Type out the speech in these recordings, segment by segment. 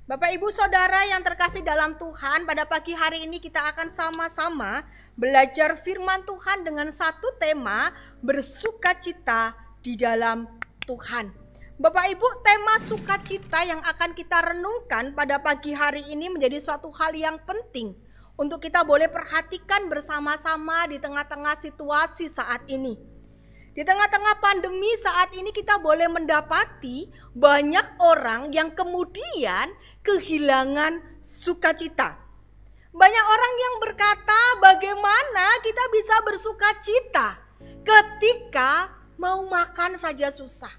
Bapak Ibu Saudara yang terkasih dalam Tuhan, pada pagi hari ini kita akan sama-sama belajar firman Tuhan dengan satu tema, bersukacita di dalam Tuhan. Bapak Ibu, tema sukacita yang akan kita renungkan pada pagi hari ini menjadi suatu hal yang penting untuk kita boleh perhatikan bersama-sama di tengah-tengah situasi saat ini. Di tengah-tengah pandemi saat ini kita boleh mendapati banyak orang yang kemudian kehilangan sukacita. Banyak orang yang berkata, bagaimana kita bisa bersukacita ketika mau makan saja susah.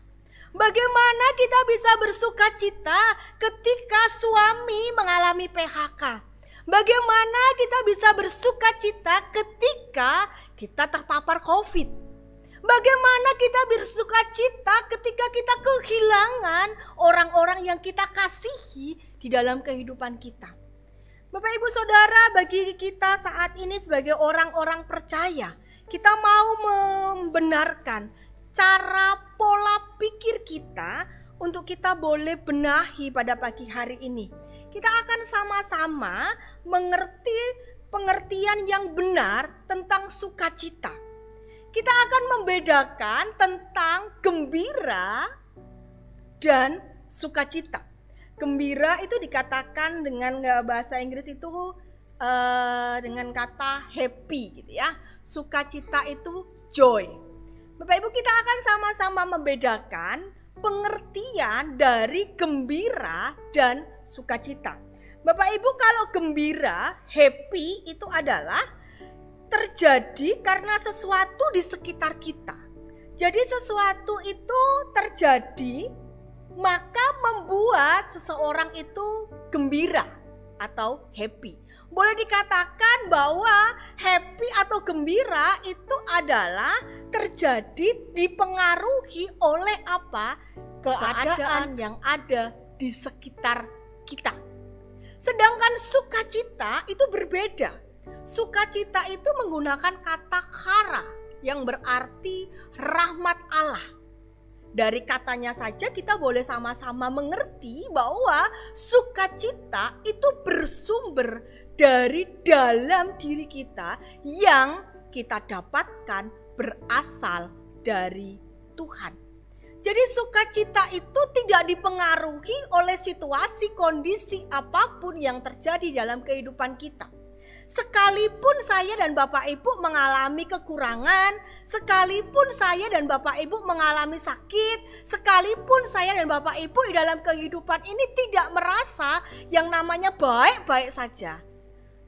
Bagaimana kita bisa bersukacita ketika suami mengalami PHK. Bagaimana kita bisa bersukacita ketika kita terpapar COVID. Bagaimana kita bersukacita ketika kita kehilangan orang-orang yang kita kasihi di dalam kehidupan kita. Bapak Ibu Saudara, bagi kita saat ini sebagai orang-orang percaya, kita mau membenarkan cara pola pikir kita untuk kita boleh benahi pada pagi hari ini. Kita akan sama-sama mengerti pengertian yang benar tentang sukacita. Kita akan membedakan tentang gembira dan sukacita. Gembira itu dikatakan dengan bahasa Inggris itu dengan kata happy gitu ya. Sukacita itu joy. Bapak Ibu, kita akan sama-sama membedakan pengertian dari gembira dan sukacita. Bapak Ibu, kalau gembira, happy itu adalah terjadi karena sesuatu di sekitar kita. Jadi sesuatu itu terjadi maka membuat seseorang itu gembira atau happy. Boleh dikatakan bahwa happy atau gembira itu adalah terjadi dipengaruhi oleh apa? Keadaan yang ada di sekitar kita. Sedangkan sukacita itu berbeda. Sukacita itu menggunakan kata chara yang berarti rahmat Allah. Dari katanya saja kita boleh sama-sama mengerti bahwa sukacita itu bersumber dari dalam diri kita yang kita dapatkan berasal dari Tuhan. Jadi sukacita itu tidak dipengaruhi oleh situasi kondisi apapun yang terjadi dalam kehidupan kita. Sekalipun saya dan Bapak Ibu mengalami kekurangan, sekalipun saya dan Bapak Ibu mengalami sakit, sekalipun saya dan Bapak Ibu di dalam kehidupan ini tidak merasa yang namanya baik-baik saja.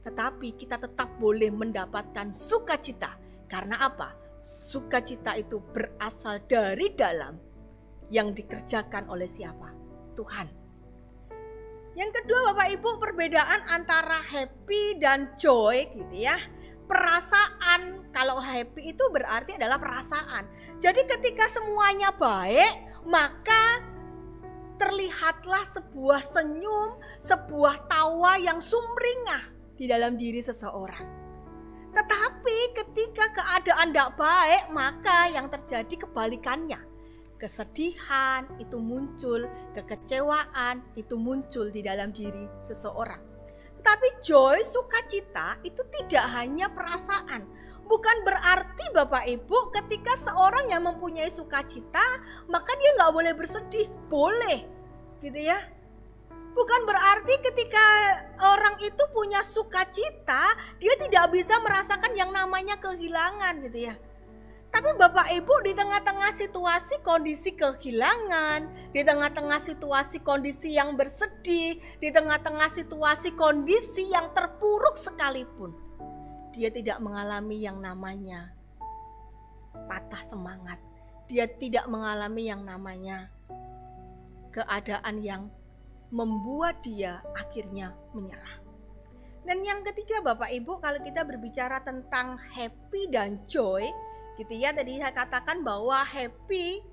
Tetapi kita tetap boleh mendapatkan sukacita. Karena apa? Sukacita itu berasal dari dalam yang dikerjakan oleh siapa? Tuhan. Yang kedua Bapak Ibu, perbedaan antara happy dan joy gitu ya. Perasaan, kalau happy itu berarti adalah perasaan. Jadi ketika semuanya baik, maka terlihatlah sebuah senyum, sebuah tawa yang sumringah di dalam diri seseorang. Tetapi ketika keadaan tidak baik, maka yang terjadi kebalikannya. Kesedihan itu muncul, kekecewaan itu muncul di dalam diri seseorang. Tetapi joy, sukacita itu tidak hanya perasaan. Bukan berarti Bapak Ibu ketika seorang yang mempunyai sukacita maka dia gak boleh bersedih. Boleh gitu ya. Bukan berarti ketika orang itu punya sukacita dia tidak bisa merasakan yang namanya kehilangan gitu ya. Tapi Bapak Ibu di tengah-tengah situasi kondisi kehilangan, di tengah-tengah situasi kondisi yang bersedih, di tengah-tengah situasi kondisi yang terpuruk sekalipun, dia tidak mengalami yang namanya patah semangat. Dia tidak mengalami yang namanya keadaan yang membuat dia akhirnya menyerah. Dan yang ketiga Bapak Ibu, kalau kita berbicara tentang happy dan joy, gitu ya, tadi saya katakan bahwa happy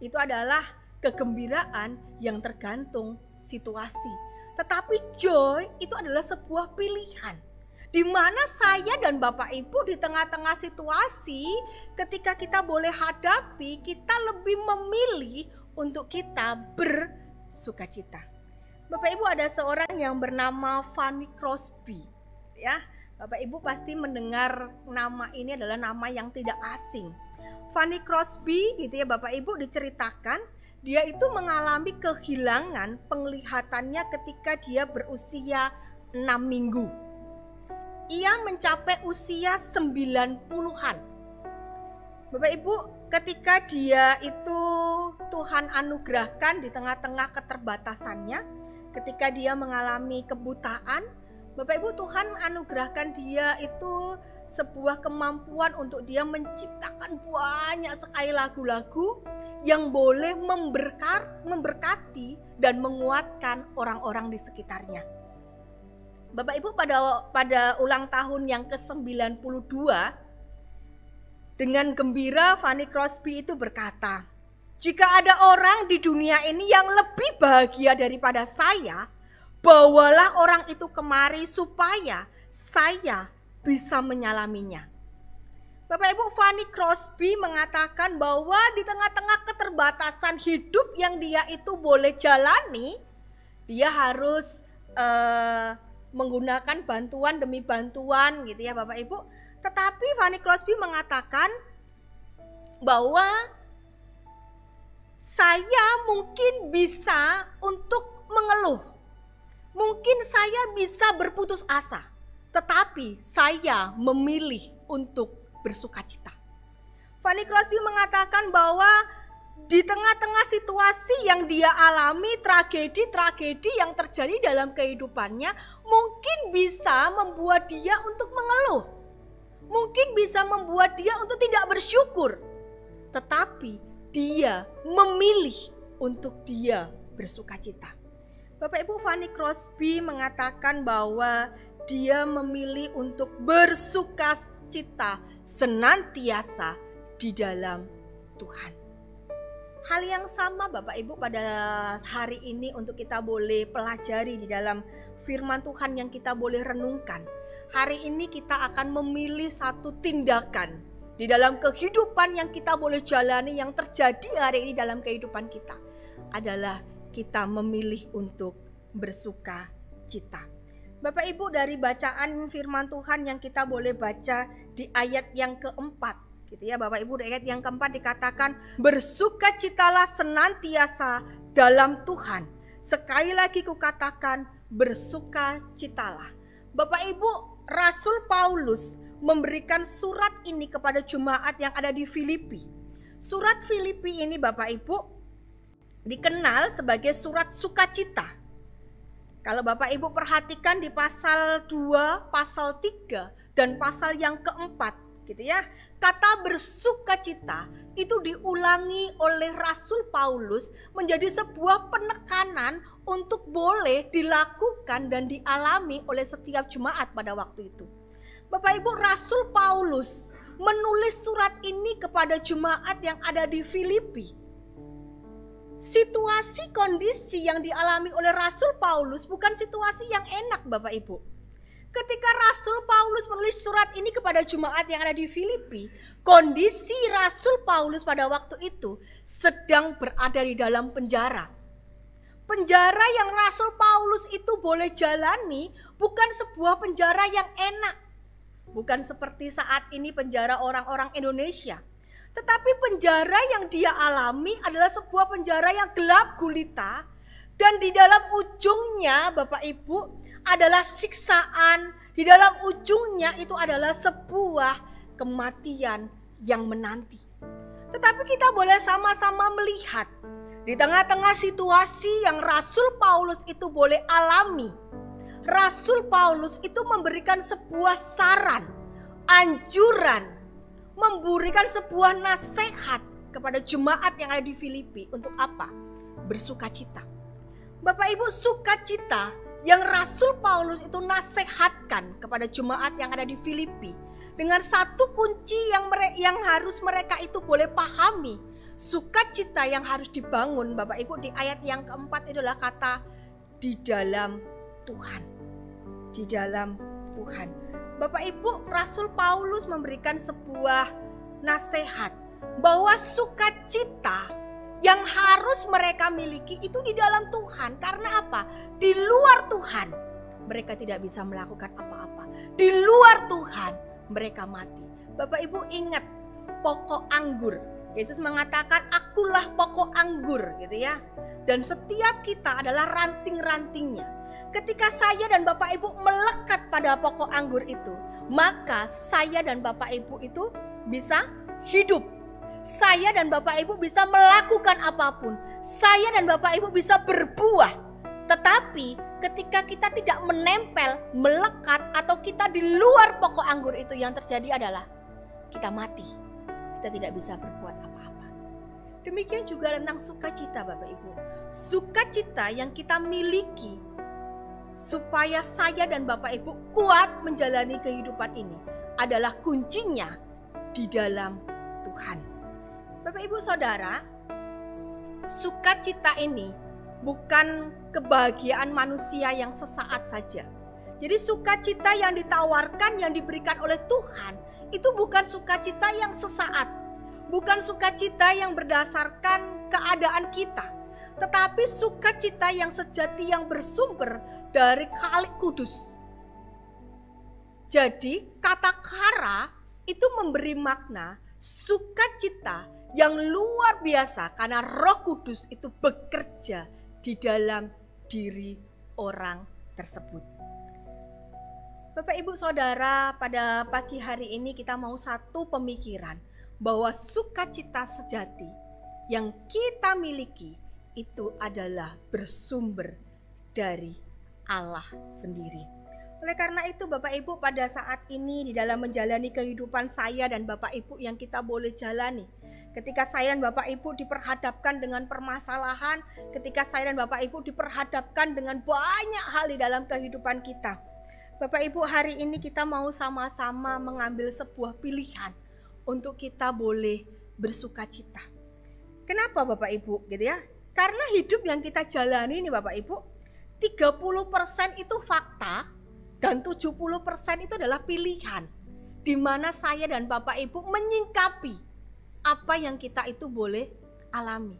itu adalah kegembiraan yang tergantung situasi. Tetapi joy itu adalah sebuah pilihan. Di mana saya dan Bapak Ibu di tengah-tengah situasi ketika kita boleh hadapi, kita lebih memilih untuk kita bersukacita. Bapak Ibu, ada seorang yang bernama Fanny Crosby, ya. Bapak Ibu pasti mendengar nama ini adalah nama yang tidak asing. Fanny Crosby gitu ya Bapak Ibu, diceritakan dia itu mengalami kehilangan penglihatannya ketika dia berusia 6 minggu. Ia mencapai usia 90-an. Bapak Ibu, ketika dia itu Tuhan anugerahkan di tengah-tengah keterbatasannya, ketika dia mengalami kebutaan, Bapak Ibu, Tuhan anugerahkan dia itu sebuah kemampuan untuk dia menciptakan banyak sekali lagu-lagu yang boleh memberkati dan menguatkan orang-orang di sekitarnya. Bapak Ibu, pada ulang tahun yang ke-92, dengan gembira Fanny Crosby itu berkata, "Jika ada orang di dunia ini yang lebih bahagia daripada saya, bawalah orang itu kemari supaya saya bisa menyalaminya." Bapak Ibu, Fanny Crosby mengatakan bahwa di tengah-tengah keterbatasan hidup yang dia itu boleh jalani, dia harus menggunakan bantuan demi bantuan gitu ya Bapak Ibu. Tetapi Fanny Crosby mengatakan bahwa saya mungkin bisa untuk mengeluh. Mungkin saya bisa berputus asa. Tetapi saya memilih untuk bersukacita. Fanny Crosby mengatakan bahwa di tengah-tengah situasi yang dia alami, tragedi-tragedi yang terjadi dalam kehidupannya, mungkin bisa membuat dia untuk mengeluh. Mungkin bisa membuat dia untuk tidak bersyukur. Tetapi dia memilih untuk dia bersukacita. Bapak Ibu, Fanny Crosby mengatakan bahwa dia memilih untuk bersukacita senantiasa di dalam Tuhan. Hal yang sama Bapak Ibu pada hari ini untuk kita boleh pelajari di dalam firman Tuhan yang kita boleh renungkan. Hari ini kita akan memilih satu tindakan di dalam kehidupan yang kita boleh jalani, yang terjadi hari ini dalam kehidupan kita, adalah kita memilih untuk bersuka cita. Bapak Ibu, dari bacaan firman Tuhan yang kita boleh baca di ayat yang keempat, gitu ya Bapak Ibu, di ayat yang keempat dikatakan, "Bersukacitalah senantiasa dalam Tuhan. Sekali lagi kukatakan, bersukacitalah." Bapak Ibu, Rasul Paulus memberikan surat ini kepada jemaat yang ada di Filipi. Surat Filipi ini Bapak Ibu dikenal sebagai surat sukacita. Kalau Bapak Ibu perhatikan di pasal 2, pasal 3, dan pasal yang keempat, gitu ya, kata bersukacita itu diulangi oleh Rasul Paulus menjadi sebuah penekanan untuk boleh dilakukan dan dialami oleh setiap jemaat pada waktu itu. Bapak Ibu, Rasul Paulus menulis surat ini kepada jemaat yang ada di Filipi. Situasi kondisi yang dialami oleh Rasul Paulus bukan situasi yang enak Bapak Ibu. Ketika Rasul Paulus menulis surat ini kepada jemaat yang ada di Filipi, kondisi Rasul Paulus pada waktu itu sedang berada di dalam penjara. Penjara yang Rasul Paulus itu boleh jalani bukan sebuah penjara yang enak. Bukan seperti saat ini penjara orang-orang Indonesia. Tetapi penjara yang dia alami adalah sebuah penjara yang gelap gulita. Dan di dalam ujungnya Bapak Ibu adalah siksaan. Di dalam ujungnya itu adalah sebuah kematian yang menanti. Tetapi kita boleh sama-sama melihat di tengah-tengah situasi yang Rasul Paulus itu boleh alami, Rasul Paulus itu memberikan sebuah saran, anjuran, memberikan sebuah nasihat kepada jemaat yang ada di Filipi. Untuk apa? Bersukacita. Bapak Ibu, sukacita yang Rasul Paulus itu nasihatkan kepada jemaat yang ada di Filipi dengan satu kunci yang harus mereka itu boleh pahami. Sukacita yang harus dibangun Bapak Ibu di ayat yang keempat itulah kata di dalam Tuhan. Di dalam Tuhan. Bapak Ibu, Rasul Paulus memberikan sebuah nasihat bahwa sukacita Yang harus mereka miliki itu di dalam Tuhan. Karena apa? Di luar Tuhan mereka tidak bisa melakukan apa-apa. Di luar Tuhan mereka mati. Bapak Ibu ingat pokok anggur. Yesus mengatakan akulah pokok anggur gitu ya. Dan setiap kita adalah ranting-rantingnya. Ketika saya dan Bapak Ibu melekat pada pokok anggur itu, maka saya dan Bapak Ibu itu bisa hidup. Saya dan Bapak Ibu bisa melakukan apapun. Saya dan Bapak Ibu bisa berbuah. Tetapi ketika kita tidak menempel, melekat, atau kita di luar pokok anggur itu, yang terjadi adalah kita mati. Kita tidak bisa berbuat apa-apa. Demikian juga tentang sukacita Bapak Ibu. Sukacita yang kita miliki supaya saya dan Bapak Ibu kuat menjalani kehidupan ini adalah kuncinya di dalam Tuhan. Bapak Ibu Saudara, sukacita ini bukan kebahagiaan manusia yang sesaat saja. Jadi sukacita yang ditawarkan, yang diberikan oleh Tuhan, itu bukan sukacita yang sesaat. Bukan sukacita yang berdasarkan keadaan kita. Tetapi sukacita yang sejati, yang bersumber dari Khalik Kudus. Jadi kata kara itu memberi makna sukacita yang luar biasa karena Roh Kudus itu bekerja di dalam diri orang tersebut. Bapak Ibu Saudara, pada pagi hari ini kita mau satu pemikiran bahwa sukacita sejati yang kita miliki itu adalah bersumber dari Allah sendiri. Oleh karena itu Bapak Ibu, pada saat ini di dalam menjalani kehidupan saya dan Bapak Ibu yang kita boleh jalani, ketika saya dan Bapak Ibu diperhadapkan dengan permasalahan, ketika saya dan Bapak Ibu diperhadapkan dengan banyak hal di dalam kehidupan kita, Bapak Ibu, hari ini kita mau sama-sama mengambil sebuah pilihan untuk kita boleh bersukacita. Kenapa Bapak Ibu gitu ya? Karena hidup yang kita jalani ini Bapak Ibu, 30% itu fakta dan 70% itu adalah pilihan, di mana saya dan Bapak Ibu menyingkapi apa yang kita itu boleh alami.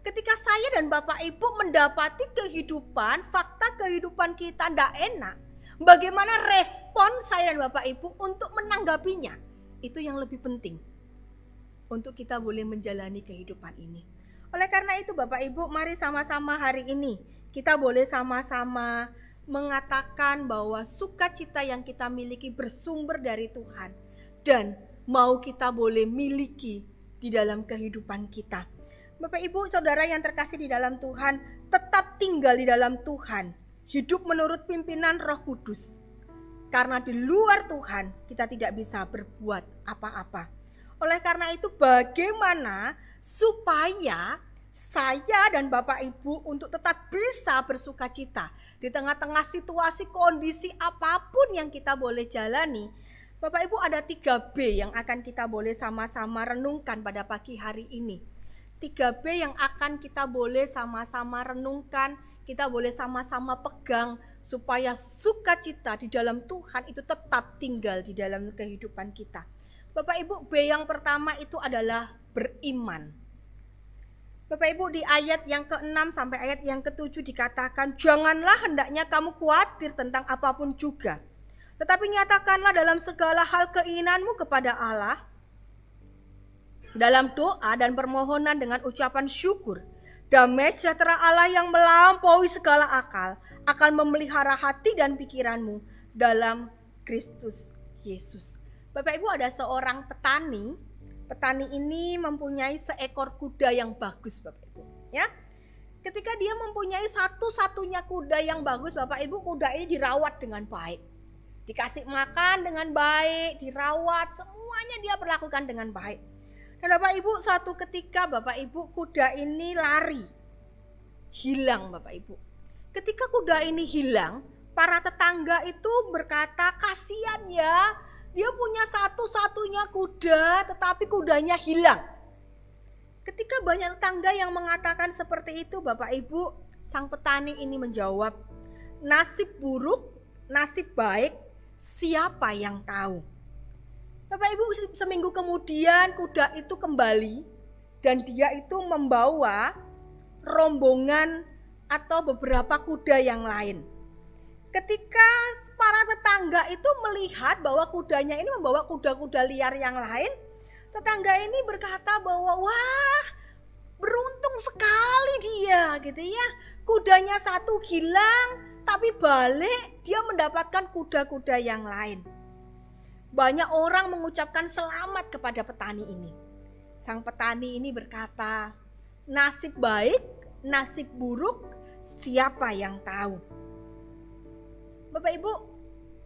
Ketika saya dan Bapak Ibu mendapati kehidupan, fakta kehidupan kita tidak enak, bagaimana respon saya dan Bapak Ibu untuk menanggapinya? Itu yang lebih penting untuk kita boleh menjalani kehidupan ini. Oleh karena itu Bapak Ibu, mari sama-sama hari ini kita boleh sama-sama mengatakan bahwa sukacita yang kita miliki bersumber dari Tuhan dan mau kita boleh miliki di dalam kehidupan kita. Bapak Ibu Saudara yang terkasih di dalam Tuhan, tetap tinggal di dalam Tuhan, hidup menurut pimpinan Roh Kudus. Karena di luar Tuhan kita tidak bisa berbuat apa-apa. Oleh karena itu bagaimana supaya saya dan Bapak Ibu untuk tetap bisa bersukacita di tengah-tengah situasi kondisi apapun yang kita boleh jalani. Bapak Ibu, ada 3B yang akan kita boleh sama-sama renungkan pada pagi hari ini. 3B yang akan kita boleh sama-sama renungkan, kita boleh sama-sama pegang supaya sukacita di dalam Tuhan itu tetap tinggal di dalam kehidupan kita. Bapak Ibu, B yang pertama itu adalah beriman. Bapak Ibu, di ayat yang ke-6 sampai ayat yang ke-7 dikatakan, janganlah hendaknya kamu khawatir tentang apapun juga, tetapi nyatakanlah dalam segala hal keinginanmu kepada Allah, dalam doa dan permohonan dengan ucapan syukur. Damai sejahtera Allah yang melampaui segala akal akan memelihara hati dan pikiranmu dalam Kristus Yesus. Bapak Ibu, ada seorang petani. Petani ini mempunyai seekor kuda yang bagus Bapak Ibu. Ya, ketika dia mempunyai satu-satunya kuda yang bagus Bapak Ibu, kuda ini dirawat dengan baik. Dikasih makan dengan baik, dirawat, semuanya dia perlakukan dengan baik. Dan Bapak Ibu, suatu ketika Bapak Ibu kuda ini lari, hilang Bapak Ibu. Ketika kuda ini hilang, para tetangga itu berkata, kasihan ya, dia punya satu-satunya kuda tetapi kudanya hilang. Ketika banyak tetangga yang mengatakan seperti itu Bapak Ibu, sang petani ini menjawab, nasib buruk, nasib baik, siapa yang tahu? Bapak Ibu, seminggu kemudian kuda itu kembali dan dia itu membawa rombongan atau beberapa kuda yang lain. Ketika para tetangga itu melihat bahwa kudanya ini membawa kuda-kuda liar yang lain, tetangga ini berkata bahwa wah, beruntung sekali dia gitu ya. Kudanya satu hilang, tapi balik dia mendapatkan kuda-kuda yang lain. Banyak orang mengucapkan selamat kepada petani ini. Sang petani ini berkata, nasib baik, nasib buruk, siapa yang tahu? Bapak Ibu,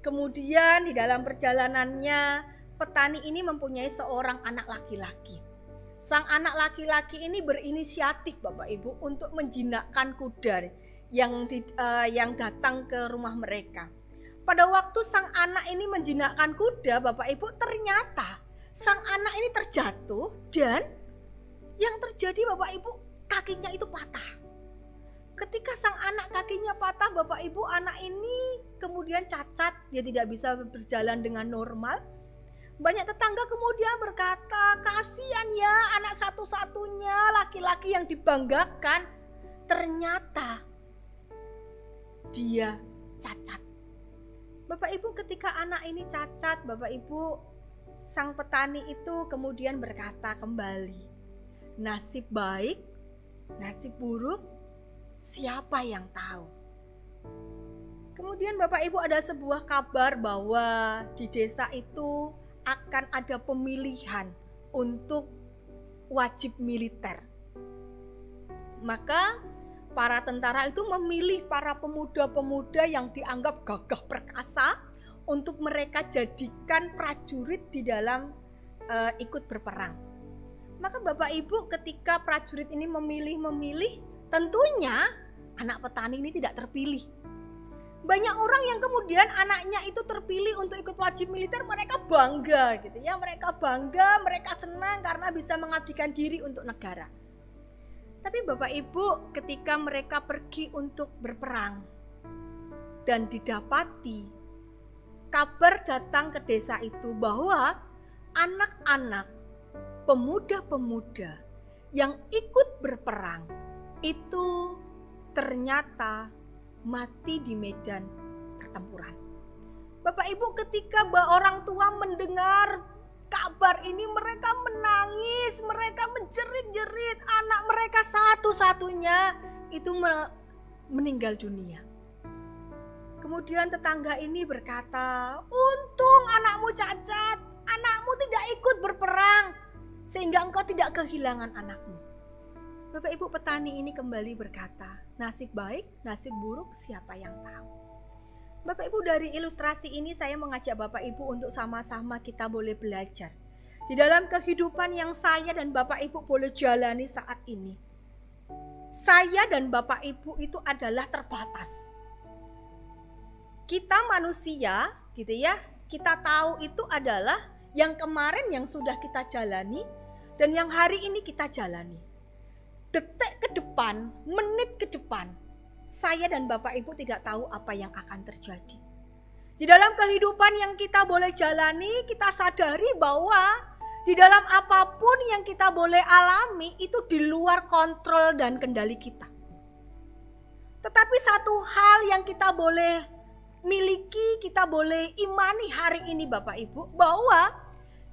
kemudian di dalam perjalanannya, petani ini mempunyai seorang anak laki-laki. Sang anak laki-laki ini berinisiatif Bapak Ibu untuk menjinakkan kuda yang datang ke rumah mereka. Pada waktu sang anak ini menjinakkan kuda, Bapak Ibu, ternyata sang anak ini terjatuh dan yang terjadi Bapak Ibu, kakinya itu patah. Ketika sang anak kakinya patah Bapak Ibu, anak ini kemudian cacat, dia tidak bisa berjalan dengan normal. Banyak tetangga kemudian berkata, kasihan ya anak satu-satunya laki-laki yang dibanggakan. Ternyata dia cacat. Bapak Ibu, ketika anak ini cacat, Bapak Ibu, sang petani itu kemudian berkata kembali, nasib baik, nasib buruk, siapa yang tahu? Kemudian Bapak Ibu, ada sebuah kabar bahwa di desa itu akan ada pemilihan untuk wajib militer. Maka para tentara itu memilih para pemuda-pemuda yang dianggap gagah perkasa untuk mereka jadikan prajurit di dalam ikut berperang. Maka Bapak Ibu, ketika prajurit ini memilih, tentunya anak petani ini tidak terpilih. Banyak orang yang kemudian anaknya itu terpilih untuk ikut wajib militer, mereka bangga gitu ya, mereka bangga, mereka senang karena bisa mengabdikan diri untuk negara. Tapi Bapak Ibu, ketika mereka pergi untuk berperang dan didapati kabar datang ke desa itu bahwa anak-anak, pemuda-pemuda yang ikut berperang itu ternyata mati di medan pertempuran. Bapak Ibu, ketika orang tua mendengar kabar ini, mereka menangis, mereka menjerit-jerit, anak mereka satu-satunya itu meninggal dunia. Kemudian tetangga ini berkata, untung anakmu cacat, anakmu tidak ikut berperang, sehingga engkau tidak kehilangan anakmu. Bapak Ibu, petani ini kembali berkata, nasib baik, nasib buruk, siapa yang tahu? Bapak Ibu, dari ilustrasi ini saya mengajak Bapak Ibu untuk sama-sama kita boleh belajar. Di dalam kehidupan yang saya dan Bapak Ibu boleh jalani saat ini. Saya dan Bapak Ibu itu adalah terbatas. Kita manusia gitu ya, kita tahu itu adalah yang kemarin yang sudah kita jalani dan yang hari ini kita jalani. Detik ke depan, menit ke depan, saya dan Bapak Ibu tidak tahu apa yang akan terjadi. Di dalam kehidupan yang kita boleh jalani, kita sadari bahwa di dalam apapun yang kita boleh alami itu di luar kontrol dan kendali kita. Tetapi satu hal yang kita boleh miliki, kita boleh imani hari ini Bapak Ibu, bahwa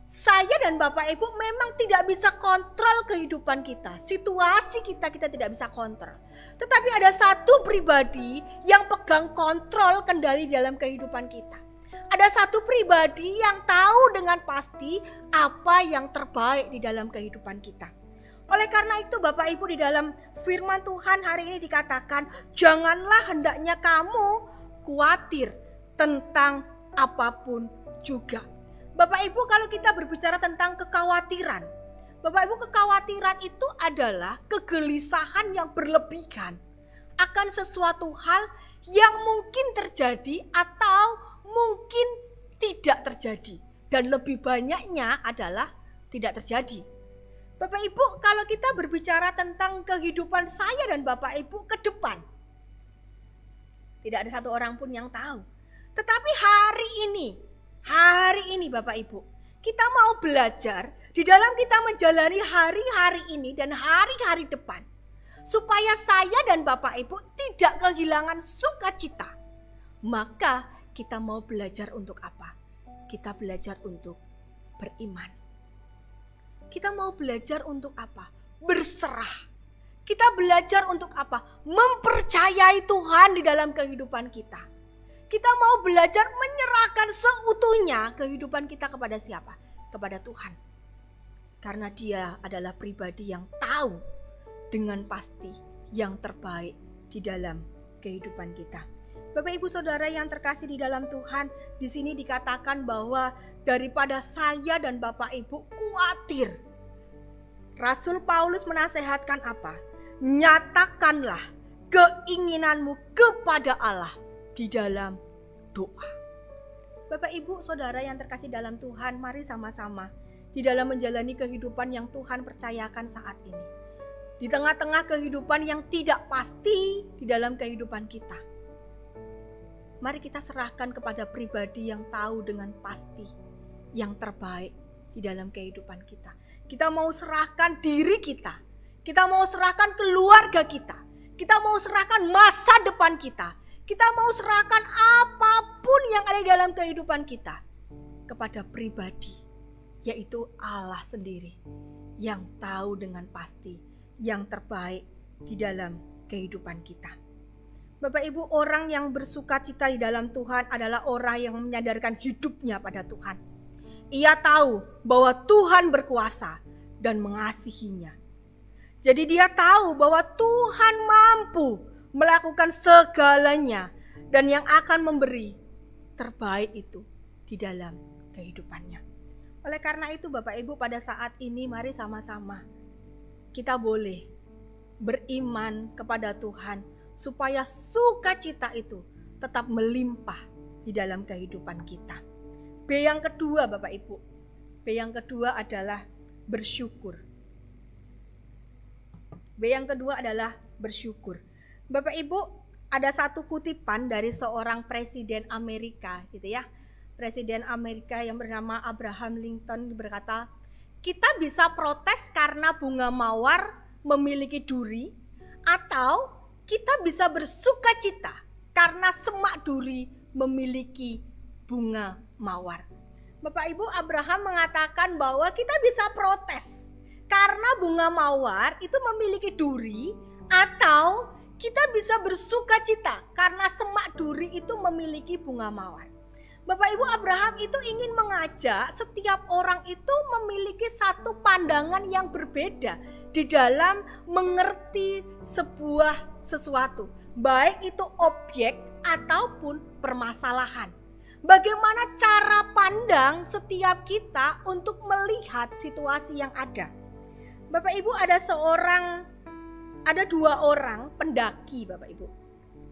saya dan Bapak Ibu memang tidak bisa kontrol kehidupan kita. Situasi kita tidak bisa kontrol. Tetapi ada satu pribadi yang pegang kontrol kendali dalam kehidupan kita. Ada satu pribadi yang tahu dengan pasti apa yang terbaik di dalam kehidupan kita. Oleh karena itu Bapak Ibu, di dalam firman Tuhan hari ini dikatakan, janganlah hendaknya kamu khawatir tentang apapun juga. Bapak Ibu, kalau kita berbicara tentang kekhawatiran, Bapak Ibu, kekhawatiran itu adalah kegelisahan yang berlebihan akan sesuatu hal yang mungkin terjadi atau mungkin tidak terjadi, dan lebih banyaknya adalah tidak terjadi. Bapak Ibu, kalau kita berbicara tentang kehidupan saya dan Bapak Ibu ke depan, tidak ada satu orang pun yang tahu. Tetapi hari ini Bapak Ibu, Kita mau belajar di dalam kita menjalani hari-hari ini dan hari-hari depan, supaya saya dan Bapak Ibu tidak kehilangan sukacita. Maka kita mau belajar untuk apa? Kita belajar untuk beriman. Kita mau belajar untuk apa? Berserah. Kita belajar untuk apa? Mempercayai Tuhan di dalam kehidupan kita. Kita mau belajar menyerahkan seutuhnya kehidupan kita kepada siapa? Kepada Tuhan. Karena Dia adalah pribadi yang tahu dengan pasti yang terbaik di dalam kehidupan kita. Bapak Ibu Saudara yang terkasih di dalam Tuhan, di sini dikatakan bahwa daripada saya dan Bapak Ibu khawatir, Rasul Paulus menasehatkan apa? Nyatakanlah keinginanmu kepada Allah di dalam doa. Bapak Ibu Saudara yang terkasih dalam Tuhan, mari sama-sama di dalam menjalani kehidupan yang Tuhan percayakan saat ini. Di tengah-tengah kehidupan yang tidak pasti di dalam kehidupan kita, mari kita serahkan kepada pribadi yang tahu dengan pasti yang terbaik di dalam kehidupan kita. Kita mau serahkan diri kita. Kita mau serahkan keluarga kita. Kita mau serahkan masa depan kita. Kita mau serahkan apapun yang ada di dalam kehidupan kita kepada pribadi, yaitu Allah sendiri yang tahu dengan pasti yang terbaik di dalam kehidupan kita. Bapak Ibu, orang yang bersuka cita di dalam Tuhan adalah orang yang menyadarkan hidupnya pada Tuhan. Ia tahu bahwa Tuhan berkuasa dan mengasihinya. Jadi dia tahu bahwa Tuhan mampu melakukan segalanya dan yang akan memberi terbaik itu di dalam kehidupannya. Oleh karena itu Bapak Ibu, pada saat ini mari sama-sama kita boleh beriman kepada Tuhan, supaya sukacita itu tetap melimpah di dalam kehidupan kita. B yang kedua Bapak Ibu. B yang kedua adalah bersyukur. B yang kedua adalah bersyukur. Bapak Ibu, ada satu kutipan dari seorang presiden Amerika gitu ya. Presiden Amerika yang bernama Abraham Lincoln berkata, kita bisa protes karena bunga mawar memiliki duri, atau kita bisa bersuka cita karena semak duri memiliki bunga mawar. Bapak Ibu, Abraham mengatakan bahwa kita bisa protes karena bunga mawar itu memiliki duri, atau kita bisa bersuka cita karena semak duri itu memiliki bunga mawar. Bapak Ibu, Abraham itu ingin mengajak setiap orang itu memiliki satu pandangan yang berbeda di dalam mengerti sebuah sesuatu, baik itu objek ataupun permasalahan. Bagaimana cara pandang setiap kita untuk melihat situasi yang ada. Bapak Ibu, ada dua orang pendaki Bapak Ibu.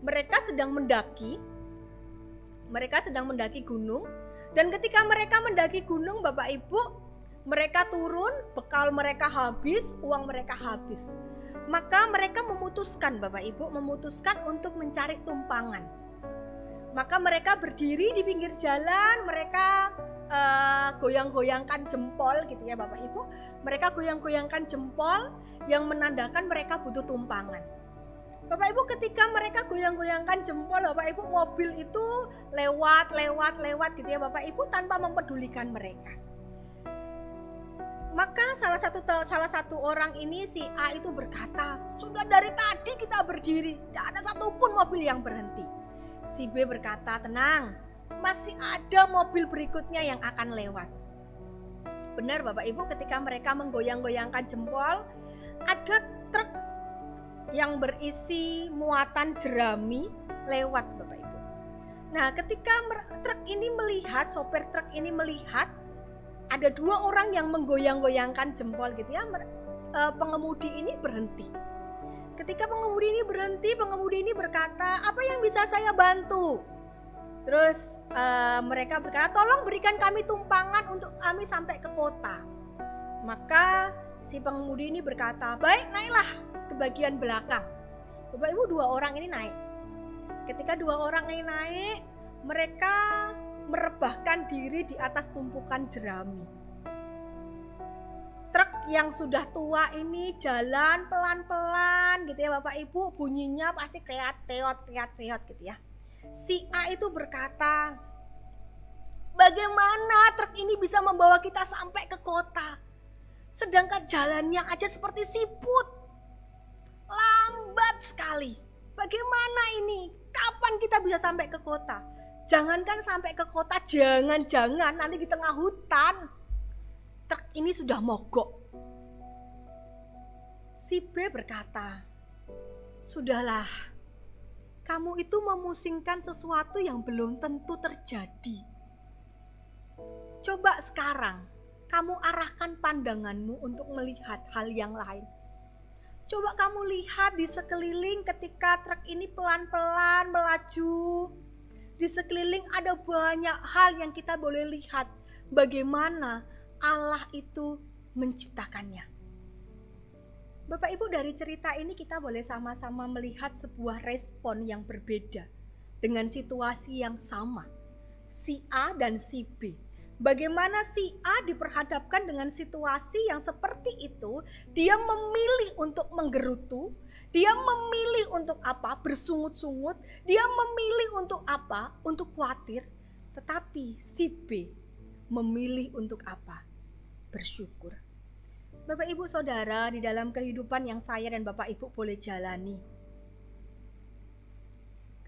Mereka sedang mendaki gunung, dan ketika mereka mendaki gunung Bapak Ibu, mereka turun, bekal mereka habis, uang mereka habis. Maka mereka memutuskan Bapak Ibu, untuk mencari tumpangan. Maka mereka berdiri di pinggir jalan, mereka goyang-goyangkan jempol gitu ya Bapak Ibu. Mereka goyang-goyangkan jempol yang menandakan mereka butuh tumpangan. Bapak Ibu, ketika mereka goyang-goyangkan jempol Bapak Ibu, mobil itu lewat gitu ya Bapak Ibu, tanpa mempedulikan mereka. Maka salah satu orang ini, si A itu berkata, sudah dari tadi kita berdiri, tidak ada satupun mobil yang berhenti. Si B berkata, tenang, masih ada mobil berikutnya yang akan lewat. Benar Bapak Ibu, ketika mereka menggoyang-goyangkan jempol, ada truk yang berisi muatan jerami lewat Bapak Ibu. Nah, ketika sopir truk ini melihat ada dua orang yang menggoyang-goyangkan jempol gitu ya, pengemudi ini berhenti. Ketika pengemudi ini berkata, apa yang bisa saya bantu? Terus mereka berkata, tolong berikan kami tumpangan untuk kami sampai ke kota. Maka si pengemudi ini berkata, baik, naiklah ke bagian belakang. Bapak Ibu, dua orang ini naik. Ketika dua orang ini naik, mereka merebahkan diri di atas tumpukan jerami. truk yang sudah tua ini jalan pelan-pelan gitu ya Bapak Ibu, bunyinya pasti kreat-kreot gitu ya. Si A itu berkata, bagaimana truk ini bisa membawa kita sampai ke kota? Sedangkan jalannya aja seperti siput, lambat sekali. Bagaimana ini? Kapan kita bisa sampai ke kota? Jangankan sampai ke kota, jangan-jangan nanti di tengah hutan truk ini sudah mogok. Si B berkata, sudahlah, kamu itu memusingkan sesuatu yang belum tentu terjadi. Coba sekarang kamu arahkan pandanganmu untuk melihat hal yang lain. Coba kamu lihat di sekeliling ketika truk ini pelan-pelan melaju. Di sekeliling ada banyak hal yang kita boleh lihat bagaimana Allah itu menciptakannya. Bapak Ibu, dari cerita ini kita boleh sama-sama melihat sebuah respon yang berbeda dengan situasi yang sama. Si A dan si B. Bagaimana si A diperhadapkan dengan situasi yang seperti itu, dia memilih untuk menggerutu, dia memilih untuk apa? Bersungut-sungut, dia memilih untuk apa? Untuk khawatir. Tetapi si B memilih untuk apa? Bersyukur. Bapak Ibu Saudara, di dalam kehidupan yang saya dan Bapak Ibu boleh jalani,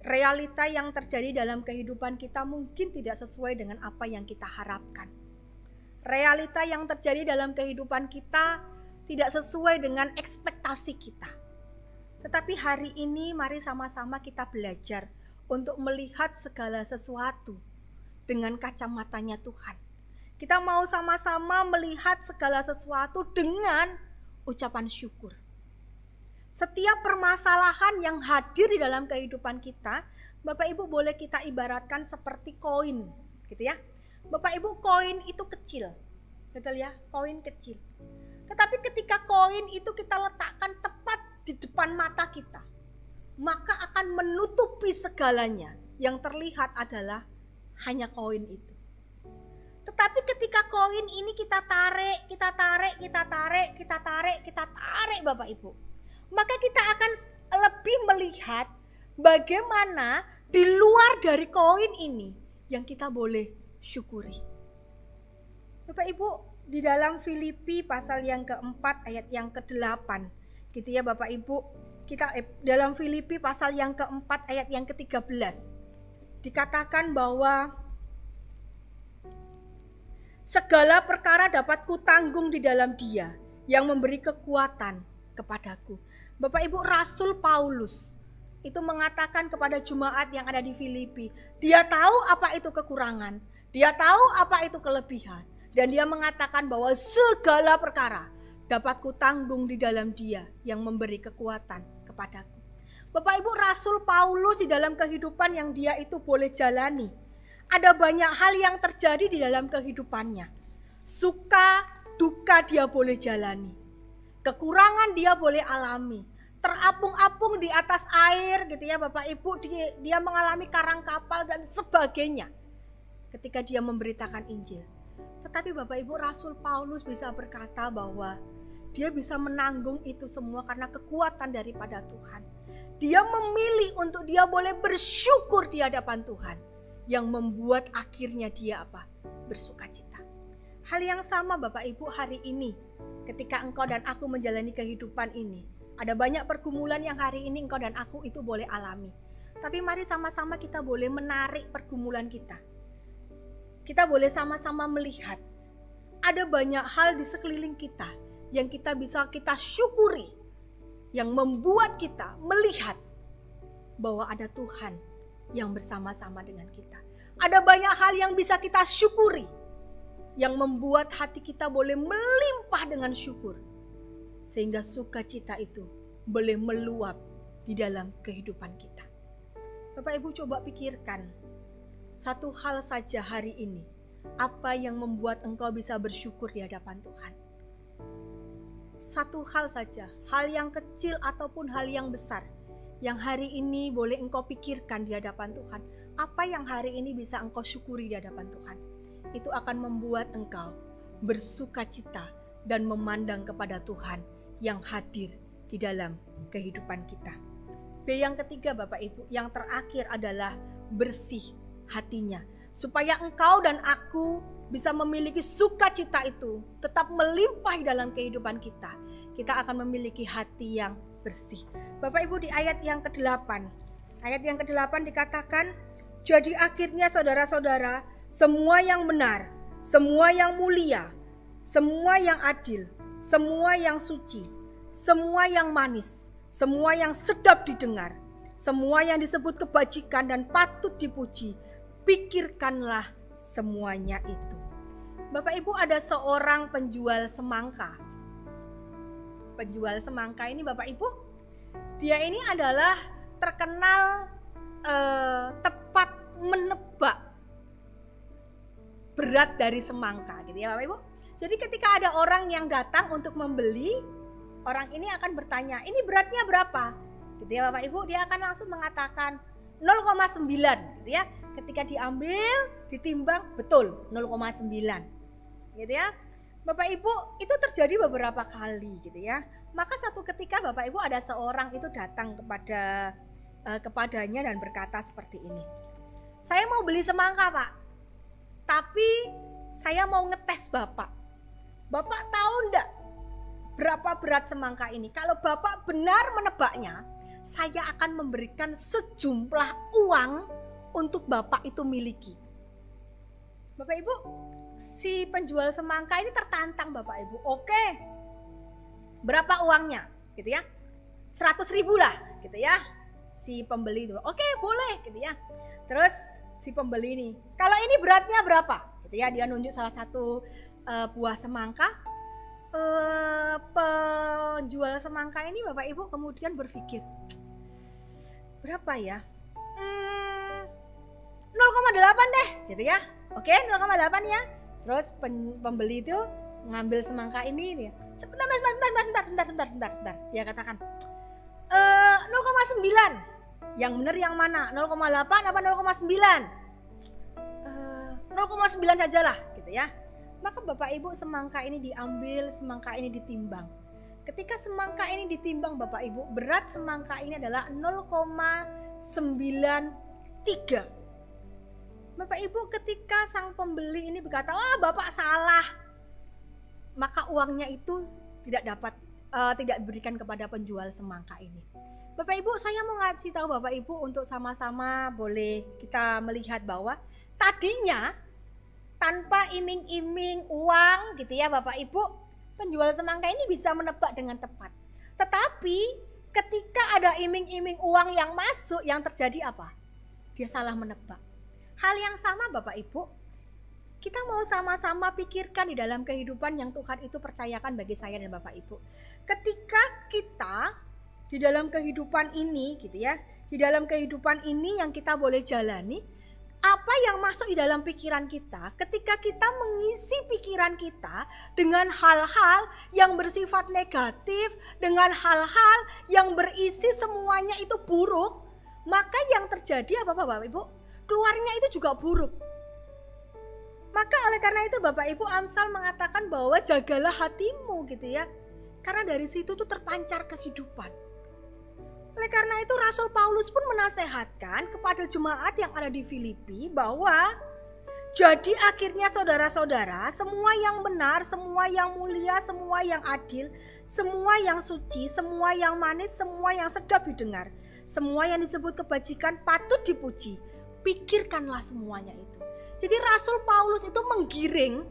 realita yang terjadi dalam kehidupan kita mungkin tidak sesuai dengan apa yang kita harapkan. Realita yang terjadi dalam kehidupan kita tidak sesuai dengan ekspektasi kita. Tetapi hari ini mari sama-sama kita belajar untuk melihat segala sesuatu dengan kacamatanya Tuhan. Kita mau sama-sama melihat segala sesuatu dengan ucapan syukur. Setiap permasalahan yang hadir di dalam kehidupan kita, Bapak Ibu boleh kita ibaratkan seperti koin, gitu ya. Bapak Ibu, koin itu kecil, betul ya, koin kecil. Tetapi ketika koin itu kita letakkan tepat di depan mata kita, maka akan menutupi segalanya. Yang terlihat adalah hanya koin itu. Tetapi ketika koin ini kita tarik Bapak Ibu, maka kita akan lebih melihat bagaimana di luar dari koin ini yang kita boleh syukuri. Bapak Ibu, di dalam Filipi pasal yang keempat ayat yang ke-8, gitu ya Bapak Ibu, kita dalam Filipi pasal yang keempat ayat yang ke-13 dikatakan bahwa segala perkara dapat kutanggung di dalam Dia yang memberi kekuatan kepadaku. Bapak Ibu, Rasul Paulus itu mengatakan kepada jemaat yang ada di Filipi, dia tahu apa itu kekurangan, dia tahu apa itu kelebihan, dan dia mengatakan bahwa segala perkara dapat kutanggung di dalam Dia yang memberi kekuatan kepadaku. Bapak Ibu, Rasul Paulus di dalam kehidupan yang dia itu boleh jalani, ada banyak hal yang terjadi di dalam kehidupannya. Suka, duka dia boleh jalani. Kekurangan dia boleh alami. Terapung-apung di atas air gitu ya Bapak Ibu. Dia mengalami karang kapal dan sebagainya ketika dia memberitakan Injil. Tetapi Bapak Ibu, Rasul Paulus bisa berkata bahwa dia bisa menanggung itu semua karena kekuatan daripada Tuhan. Dia memilih untuk dia boleh bersyukur di hadapan Tuhan, yang membuat akhirnya dia apa? Bersukacita. Hal yang sama Bapak Ibu hari ini, ketika engkau dan aku menjalani kehidupan ini, ada banyak pergumulan yang hari ini engkau dan aku itu boleh alami. Tapi mari sama-sama kita boleh menarik pergumulan kita. Kita boleh sama-sama melihat ada banyak hal di sekeliling kita yang kita bisa kita syukuri, yang membuat kita melihat bahwa ada Tuhan yang bersama-sama dengan kita. Ada banyak hal yang bisa kita syukuri, yang membuat hati kita boleh melimpah dengan syukur, sehingga sukacita itu boleh meluap di dalam kehidupan kita. Bapak Ibu, coba pikirkan satu hal saja hari ini, apa yang membuat engkau bisa bersyukur di hadapan Tuhan. Satu hal saja, hal yang kecil ataupun hal yang besar, yang hari ini boleh engkau pikirkan di hadapan Tuhan. Apa yang hari ini bisa engkau syukuri di hadapan Tuhan. Itu akan membuat engkau bersukacita dan memandang kepada Tuhan yang hadir di dalam kehidupan kita. B yang ketiga Bapak Ibu, yang terakhir adalah bersih hatinya. Supaya engkau dan aku bisa memiliki sukacita itu tetap melimpah dalam kehidupan kita. Kita akan memiliki hati yang bersih. Bapak Ibu, di ayat yang ke-8. Ayat yang ke-8 dikatakan, jadi akhirnya saudara-saudara, semua yang benar, semua yang mulia, semua yang adil, semua yang suci, semua yang manis, semua yang sedap didengar, semua yang disebut kebajikan dan patut dipuji, pikirkanlah semuanya itu. Bapak Ibu, ada seorang penjual semangka. Penjual semangka ini Bapak Ibu, dia ini adalah terkenal tepat menebak berat dari semangka gitu ya Bapak Ibu. Jadi ketika ada orang yang datang untuk membeli, orang ini akan bertanya, ini beratnya berapa? Gitu ya Bapak Ibu, dia akan langsung mengatakan 0,9 gitu ya. Ketika diambil, ditimbang, betul 0,9 gitu ya. Bapak Ibu, itu terjadi beberapa kali gitu ya. Maka suatu ketika Bapak Ibu ada seorang itu datang kepadanya dan berkata seperti ini. Saya mau beli semangka Pak, tapi saya mau ngetes Bapak. Bapak tahu enggak berapa berat semangka ini? Kalau Bapak benar menebaknya, saya akan memberikan sejumlah uang untuk Bapak itu miliki. Bapak Ibu, si penjual semangka ini tertantang Bapak Ibu. Oke, berapa uangnya? Gitu ya, 100.000 lah gitu ya. Si pembeli itu, oke boleh gitu ya. Terus si pembeli ini, kalau ini beratnya berapa? Gitu ya, dia nunjuk salah satu buah semangka. Penjual semangka ini Bapak Ibu kemudian berpikir, berapa ya? 0,8 deh gitu ya. Oke, 0,8 ya. Terus pembeli itu ngambil semangka ini. Sebentar. Dia katakan 0,9. Yang benar yang mana? 0,8 apa 0,9? 0,9 sajalah gitu ya. Maka Bapak Ibu, semangka ini diambil, semangka ini ditimbang. Ketika semangka ini ditimbang Bapak Ibu, berat semangka ini adalah 0,93. Bapak Ibu, ketika sang pembeli ini berkata, "Oh, Bapak salah." Maka uangnya itu tidak diberikan kepada penjual semangka ini. Bapak Ibu, saya mau ngasih tahu Bapak Ibu untuk sama-sama boleh kita melihat bahwa tadinya tanpa iming-iming uang gitu ya Bapak Ibu, penjual semangka ini bisa menebak dengan tepat. Tetapi ketika ada iming-iming uang yang masuk, yang terjadi apa? Dia salah menebak. Hal yang sama Bapak Ibu, kita mau sama-sama pikirkan di dalam kehidupan yang Tuhan itu percayakan bagi saya dan Bapak Ibu. Ketika kita di dalam kehidupan ini gitu ya, di dalam kehidupan ini yang kita boleh jalani, apa yang masuk di dalam pikiran kita, ketika kita mengisi pikiran kita dengan hal-hal yang bersifat negatif, dengan hal-hal yang berisi semuanya itu buruk, maka yang terjadi apa Bapak Ibu? Keluarnya itu juga buruk. Maka oleh karena itu Bapak Ibu, Amsal mengatakan bahwa jagalah hatimu gitu ya. Karena dari situ tuh terpancar kehidupan. Oleh karena itu Rasul Paulus pun menasehatkan kepada jemaat yang ada di Filipi bahwa jadi akhirnya saudara-saudara, semua yang benar, semua yang mulia, semua yang adil, semua yang suci, semua yang manis, semua yang sedap didengar, semua yang disebut kebajikan patut dipuji. Pikirkanlah semuanya itu. Jadi Rasul Paulus itu menggiring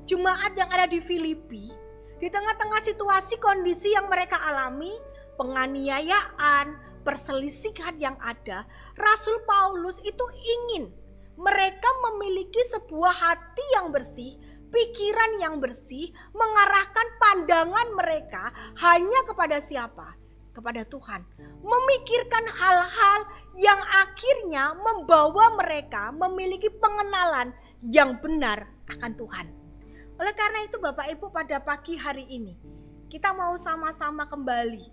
jemaat yang ada di Filipi di tengah-tengah situasi kondisi yang mereka alami, penganiayaan, perselisihan yang ada. Rasul Paulus itu ingin mereka memiliki sebuah hati yang bersih, pikiran yang bersih, mengarahkan pandangan mereka hanya kepada siapa? Kepada Tuhan. Memikirkan hal-hal yang akhirnya membawa mereka memiliki pengenalan yang benar akan Tuhan. Oleh karena itu Bapak Ibu, pada pagi hari ini kita mau sama-sama kembali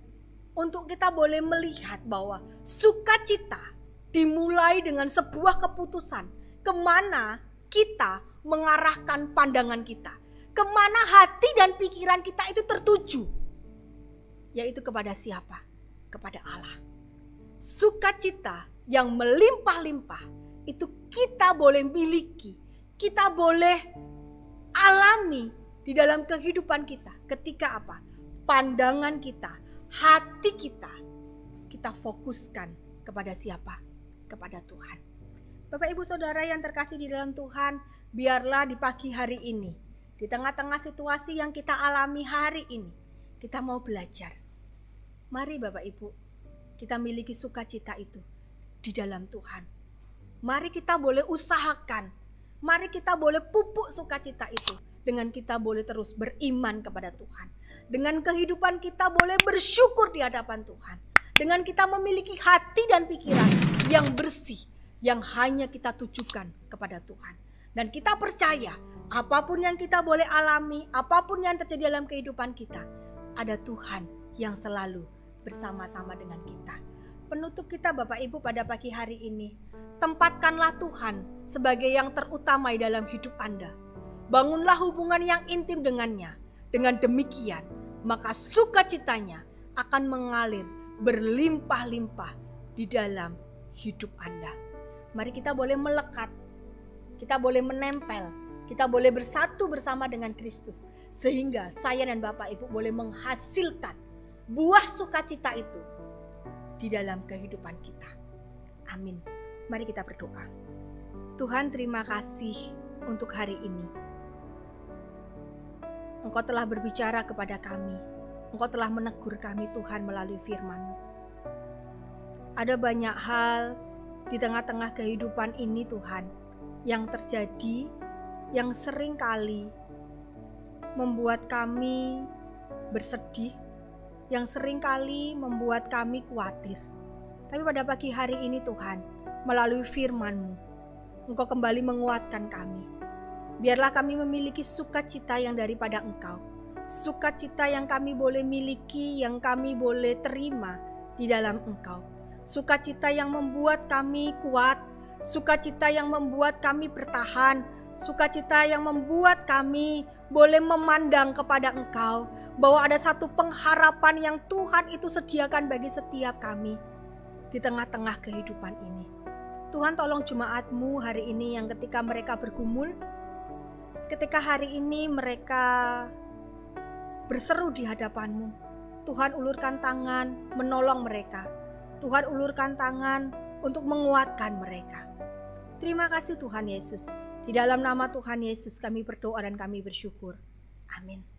untuk kita boleh melihat bahwa sukacita dimulai dengan sebuah keputusan kemana kita mengarahkan pandangan kita. kemana hati dan pikiran kita itu tertuju. Yaitu kepada siapa? Kepada Allah. Sukacita yang melimpah-limpah itu kita boleh miliki, kita boleh alami di dalam kehidupan kita. Ketika apa? Pandangan kita, hati kita fokuskan kepada siapa? Kepada Tuhan. Bapak Ibu Saudara yang terkasih di dalam Tuhan, biarlah di pagi hari ini, di tengah-tengah situasi yang kita alami hari ini, kita mau belajar. Mari Bapak Ibu, kita miliki sukacita itu di dalam Tuhan. Mari kita boleh usahakan, mari kita boleh pupuk sukacita itu dengan kita boleh terus beriman kepada Tuhan. Dengan kehidupan kita boleh bersyukur di hadapan Tuhan. Dengan kita memiliki hati dan pikiran yang bersih, yang hanya kita tujukan kepada Tuhan. Dan kita percaya apapun yang kita boleh alami, apapun yang terjadi dalam kehidupan kita, ada Tuhan yang selalu bersama-sama dengan kita. Penutup kita Bapak Ibu pada pagi hari ini, tempatkanlah Tuhan sebagai yang terutama di dalam hidup Anda. Bangunlah hubungan yang intim dengannya. Dengan demikian, maka sukacitanya akan mengalir berlimpah-limpah di dalam hidup Anda. Mari kita boleh melekat, kita boleh menempel, kita boleh bersatu bersama dengan Kristus. Sehingga saya dan Bapak Ibu boleh menghasilkan buah sukacita itu di dalam kehidupan kita. Amin. Mari kita berdoa. Tuhan, terima kasih untuk hari ini. Engkau telah berbicara kepada kami. Engkau telah menegur kami Tuhan melalui firman-Mu. Ada banyak hal di tengah-tengah kehidupan ini Tuhan yang terjadi, yang sering kali membuat kami bersedih, yang sering kali membuat kami khawatir. Tapi pada pagi hari ini Tuhan, melalui firman-Mu, Engkau kembali menguatkan kami. Biarlah kami memiliki sukacita yang daripada Engkau. Sukacita yang kami boleh miliki, yang kami boleh terima di dalam Engkau. Sukacita yang membuat kami kuat, sukacita yang membuat kami bertahan, sukacita yang membuat kami boleh memandang kepada Engkau, bahwa ada satu pengharapan yang Tuhan itu sediakan bagi setiap kami di tengah-tengah kehidupan ini. Tuhan, tolong jemaat-Mu hari ini yang ketika mereka bergumul, ketika hari ini mereka berseru di hadapan-Mu, Tuhan ulurkan tangan menolong mereka. Tuhan ulurkan tangan untuk menguatkan mereka. Terima kasih Tuhan Yesus. Di dalam nama Tuhan Yesus kami berdoa dan kami bersyukur. Amin.